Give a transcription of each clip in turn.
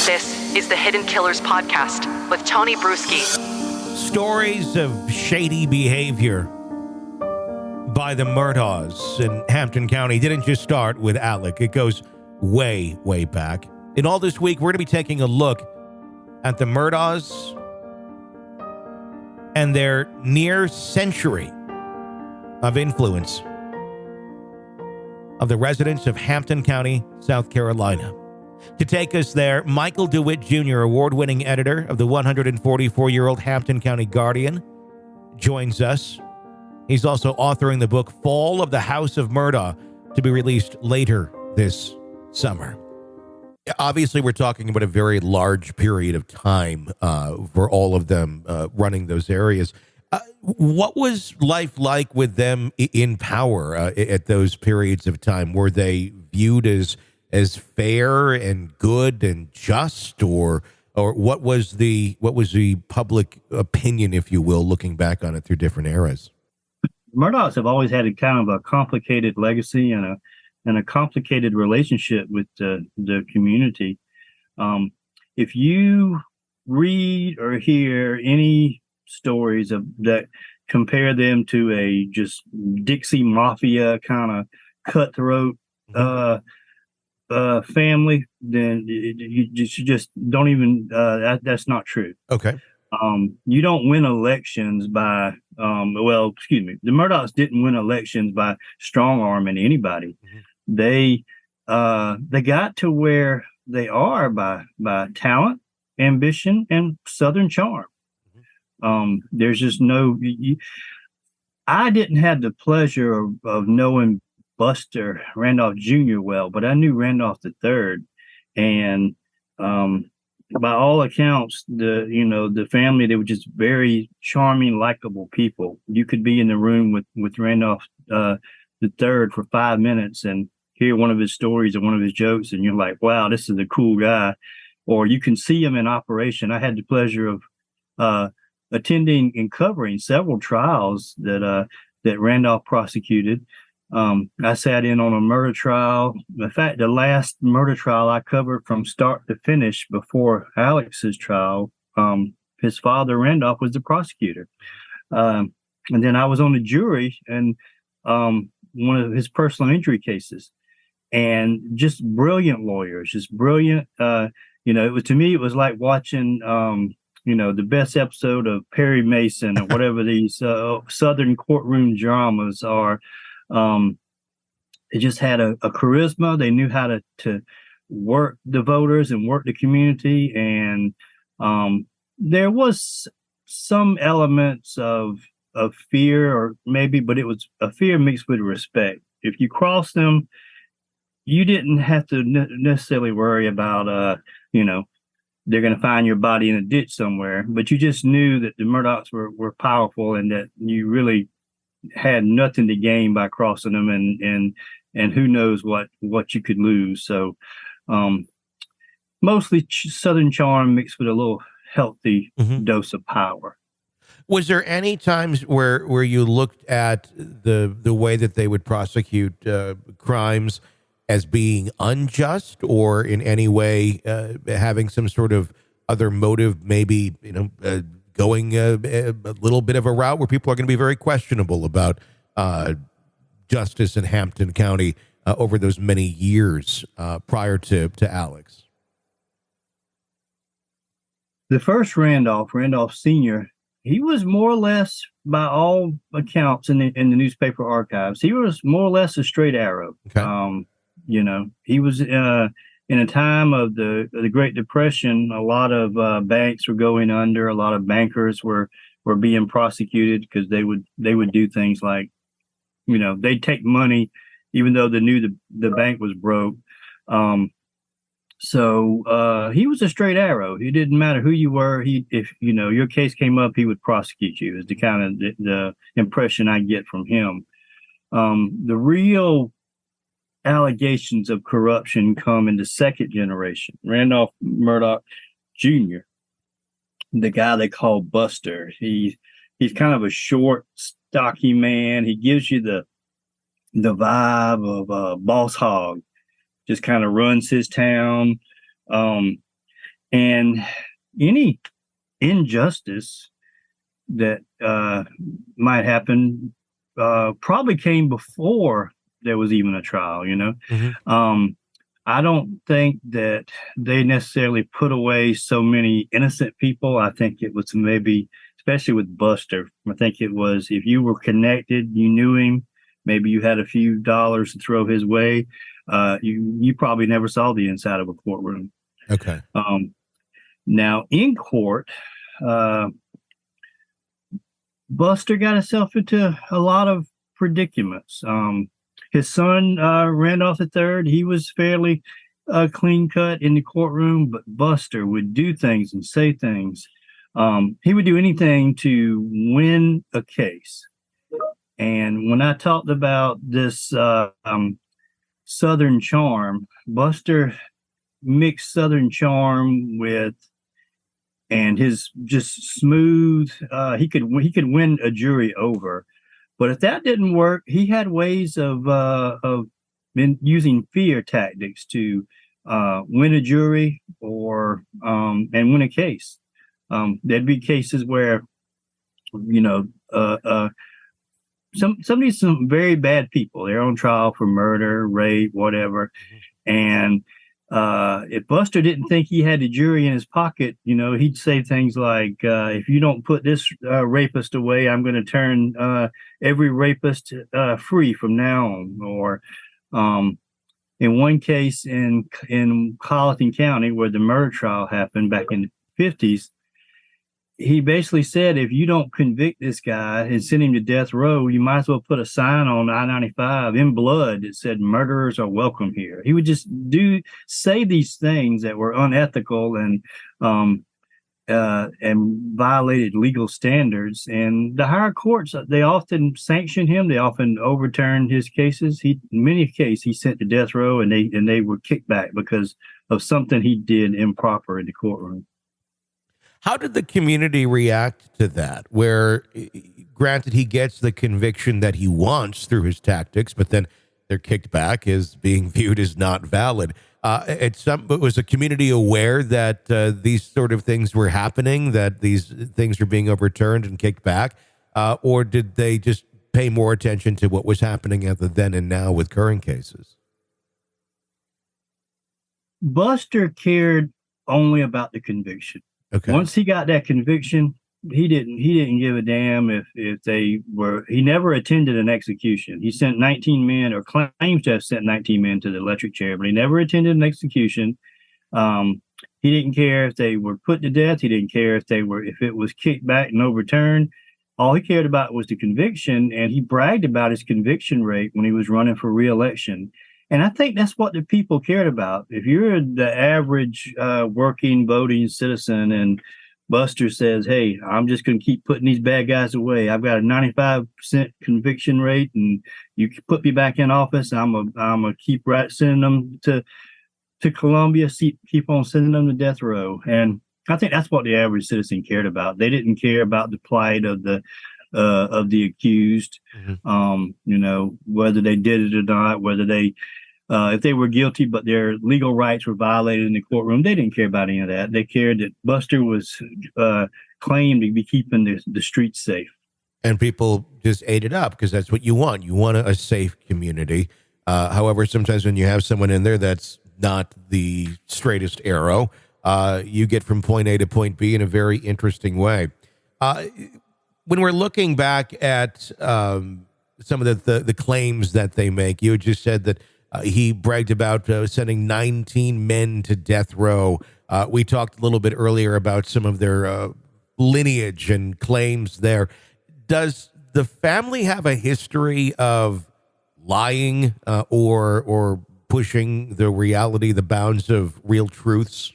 This is the Hidden Killers Podcast with Tony Bruschi. Stories of shady behavior by the Murdaughs in Hampton County didn't just start with Alec. It goes way, way back. And all this week, we're going to be taking a look at the Murdaughs and their near century of influence of the residents of Hampton County, South Carolina. To take us there, Michael DeWitt Jr., award-winning editor of the 144-year-old Hampton County Guardian, joins us. He's also authoring the book Fall of the House of Murdaugh, to be released later this summer. Obviously, we're talking about a very large period of time for all of them running those areas. What was life like with them in power at those periods of time? Were they viewed as fair and good and just, or what was the public opinion, if you will, looking back on it through different eras? Murdaughs have always had a kind of a complicated legacy and a complicated relationship with the community. If you read or hear any stories that compare them to a just Dixie Mafia kind of cutthroat family, then you just don't even. That's not true. Okay. You don't win elections by. The Murdaughs didn't win elections by strong arming anybody. Mm-hmm. They got to where they are by talent, ambition, and Southern charm. There's just no. I didn't have the pleasure of knowing Buster Randolph Jr. well, but I knew Randolph III, and by all accounts, the family, they were just very charming, likable people. You could be in the room with Randolph III for 5 minutes and hear one of his stories or one of his jokes, and you're like, wow, this is a cool guy. Or you can see him in operation. I had the pleasure of attending and covering several trials that Randolph prosecuted. I sat in on a murder trial. In fact, the last murder trial I covered from start to finish before Alex's trial, his father, Randolph, was the prosecutor. And then I was on the jury in one of his personal injury cases. And just brilliant lawyers, just brilliant. To me, it was like watching, the best episode of Perry Mason or whatever these Southern courtroom dramas are. They just had a charisma. They knew how to work the voters and work the community. And there was some elements of fear, or maybe, but it was a fear mixed with respect. If you crossed them, you didn't have to necessarily worry about, they're going to find your body in a ditch somewhere. But you just knew that the Murdaughs were powerful and that you really had nothing to gain by crossing them, and who knows what you could lose. So mostly Southern charm mixed with a little healthy dose of power. Was there any times where you looked at the way that they would prosecute crimes as being unjust, or in any way having some sort of other motive, maybe going a little bit of a route where people are going to be very questionable about justice in Hampton County over those many years prior to Alex? The first Randolph Sr., he was more or less, by all accounts in the newspaper archives, he was more or less a straight arrow. Okay. He was in a time of the Great Depression. A lot of banks were going under. A lot of bankers were being prosecuted because they would do things like, they'd take money even though they knew the bank was broke. So he was a straight arrow. It didn't matter who you were. If your case came up, he would prosecute you. Is the kind of the impression I get from him. The real allegations of corruption come in the second generation. Randolph Murdaugh Jr., the guy they call Buster. He's kind of a short, stocky man. He gives you the vibe of a boss hog. Just kind of runs his town. And any injustice that might happen probably came before there was even a trial, you know. I don't think that they necessarily put away so many innocent people. I think it was maybe, especially with Buster, I think it was if you were connected, you knew him, maybe you had a few dollars to throw his way, you probably never saw the inside of a courtroom. Okay. Now in court, Buster got himself into a lot of predicaments. His son, Randolph III, he was fairly clean cut in the courtroom, but Buster would do things and say things. He would do anything to win a case. And when I talked about this Southern charm, Buster mixed Southern charm with, and his just smooth, he could win a jury over. But if that didn't work, he had ways of using fear tactics to win a jury or and win a case. There'd be cases where, you know, some very bad people, they're on trial for murder, rape, whatever, and if Buster didn't think he had a jury in his pocket, you know, he'd say things like, if you don't put this rapist away, I'm going to turn every rapist free from now on. Or in one case in Colleton County, where the murder trial happened back in the 50s, he basically said, if you don't convict this guy and send him to death row, you might as well put a sign on I-95 in blood that said murderers are welcome here. He would just say these things that were unethical and violated legal standards. And the higher courts, they often sanctioned him. They often overturned his cases. In many cases, he sent to death row, and they were kicked back because of something he did improper in the courtroom. How did the community react to that? Where, granted, he gets the conviction that he wants through his tactics, but then they're kicked back as being viewed as not valid. But was the community aware that these sort of things were happening, that these things are being overturned and kicked back, or did they just pay more attention to what was happening at the then and now with current cases? Buster cared only about the conviction. Okay. Once he got that conviction, he didn't give a damn if they were. He never attended an execution. He sent 19 men, or claims to have sent 19 men to the electric chair, but he never attended an execution. He didn't care if they were put to death. He didn't care if it was kicked back and overturned. All he cared about was the conviction, and he bragged about his conviction rate when he was running for re-election. And I think that's what the people cared about. If you're the average working, voting citizen, and Buster says, hey, I'm just going to keep putting these bad guys away. I've got a 95% conviction rate, and you put me back in office. I'm gonna keep sending them to Columbia, keep on sending them to death row. And I think that's what the average citizen cared about. They didn't care about the plight of the accused, you know, whether they did it or not, whether they, if they were guilty, but their legal rights were violated in the courtroom. They didn't care about any of that. They cared that Buster was claimed to be keeping the streets safe. And people just ate it up because that's what you want. You want a safe community. However, sometimes when you have someone in there that's not the straightest arrow, you get from point A to point B in a very interesting way. When we're looking back at some of the claims that they make, you had just said that he bragged about sending 19 men to death row. We talked a little bit earlier about some of their lineage and claims there. Does the family have a history of lying or pushing the reality, the bounds of real truths?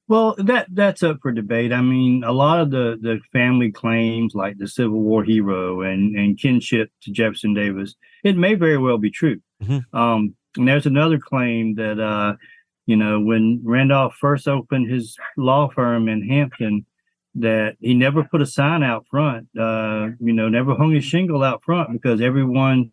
Well, that's up for debate. I mean, a lot of the family claims, like the Civil War hero and kinship to Jefferson Davis, it may very well be true. And there's another claim that, you know, when Randolph first opened his law firm in Hampton, that he never put a sign out front, you know, never hung his shingle out front, because everyone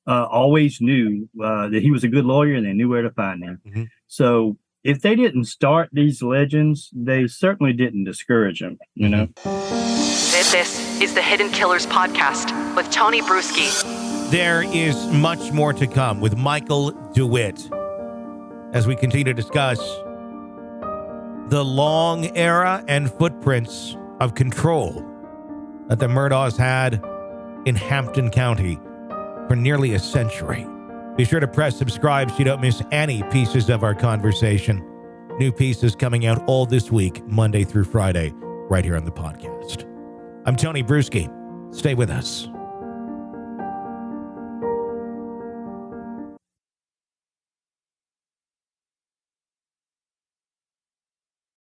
always knew that he was a good lawyer and they knew where to find him. So if they didn't start these legends, they certainly didn't discourage them, you know? This is the Hidden Killers podcast with Tony Bruschi. There is much more to come with Michael DeWitt as we continue to discuss the long era and footprints of control that the Murdaughs had in Hampton County for nearly a century. Be sure to press subscribe so you don't miss any pieces of our conversation. New pieces coming out all this week, Monday through Friday, right here on the podcast. I'm Tony Bruschi. Stay with us.